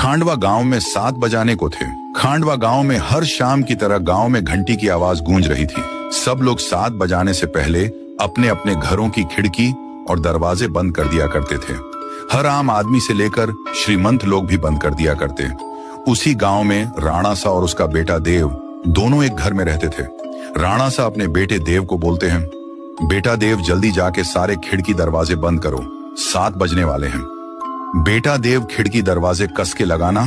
खांडवा गांव में 7 बजाने को थे। खांडवा गांव में हर शाम की तरह गांव में घंटी की आवाज गूंज रही थी। सब लोग 7 बजाने से पहले अपने अपने घरों की खिड़की और दरवाजे बंद कर दिया करते थे। हर आम आदमी से लेकर श्रीमंत लोग भी बंद कर दिया करते। उसी गांव में राणा सा और उसका बेटा देव दोनों एक घर में रहते थे। राणा सा अपने बेटे देव को बोलते हैं, बेटा देव जल्दी जाके सारे खिड़की दरवाजे बंद करो, 7 बजने वाले हैं। बेटा देव खिड़की दरवाजे कस के लगाना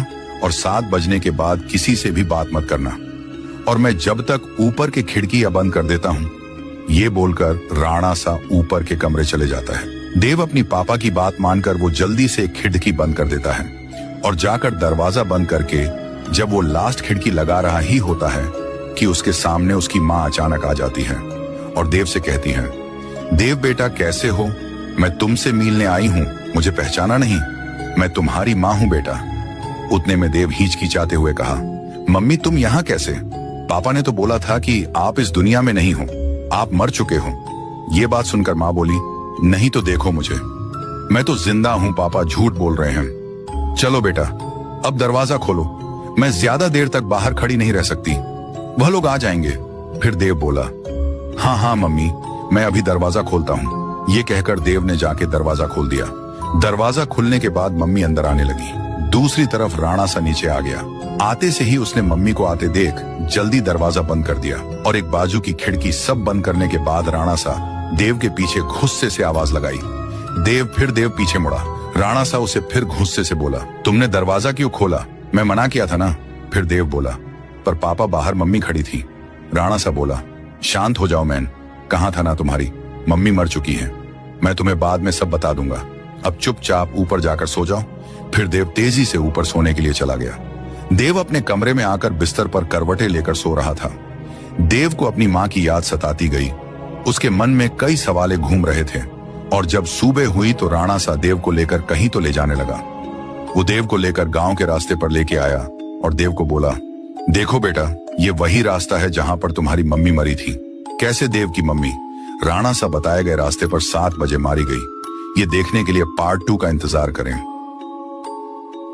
और 7 बजने के बाद किसी से भी बात मत करना, और मैं जब तक ऊपर के खिड़की बंद कर देता हूं, ये बोलकर राणा सा ऊपर के कमरे चले जाता है। देव अपनी पापा की बात मानकर वो जल्दी से खिड़की बंद कर देता है और जाकर दरवाजा बंद करके जब वो लास्ट खिड़की लगा रहा ही होता है कि उसके सामने उसकी माँ अचानक आ जाती है और देव से कहती है, देव बेटा कैसे हो, मैं तुमसे मिलने आई हूँ, मुझे पहचाना नहीं, मैं तुम्हारी माँ हूँ बेटा। उतने में देव हिचकिचाते हुए कहा, मम्मी तुम यहाँ कैसे? पापा ने तो बोला था कि आप इस दुनिया में नहीं हो, आप मर चुके हो। ये बात सुनकर माँ बोली, नहीं तो देखो मुझे, मैं तो जिंदा हूँ पापा, झूठ बोल रहे हैं। चलो बेटा अब दरवाजा खोलो, मैं ज्यादा देर तक बाहर खड़ी नहीं रह सकती, वह लोग आ जाएंगे। फिर देव बोला, हाँ हाँ मम्मी मैं अभी दरवाजा खोलता हूँ। ये कहकर देव ने जाके दरवाजा खोल दिया। दरवाजा खुलने के बाद मम्मी अंदर आने लगी। दूसरी तरफ राणा सा नीचे आ गया। आते से ही उसने मम्मी को आते देख जल्दी दरवाजा बंद कर दिया और एक बाजू की खिड़की सब बंद करने के बाद राणा सा देव के पीछे गुस्से से आवाज लगाई। देव पीछे मुड़ा। राणा सा उसे फिर गुस्से से बोला, तुमने दरवाजा क्यों खोला? मैं मना किया था ना। फिर देव बोला, पर पापा बाहर मम्मी खड़ी थी। राणा सा बोला, शांत हो जाओ मैन, कहाँ था ना तुम्हारी, मम्मी मर चुकी है, मैं तुम्हें बाद में सब बता दूंगा, अब चुपचाप ऊपर जाकर सो जाओ। फिर देव तेजी से ऊपर सोने के लिए चला गया। देव अपने कमरे में आकर बिस्तर पर करवटें लेकर सो रहा था। देव को अपनी माँ की याद सताती गई। उसके मन में कई सवाले घूम रहे थे और जब सुबह हुई तो राणा सा देव को लेकर कहीं तो ले जाने लगा। वो देव को लेकर गांव के रास्ते पर लेके आया और देव को बोला, देखो बेटा ये वही रास्ता है जहां पर तुम्हारी मम्मी मरी थी। कैसे देव की मम्मी? राणा सा बताए गए रास्ते पर 7 बजे मारी गई। ये देखने के लिए पार्ट 2 का इंतजार करें।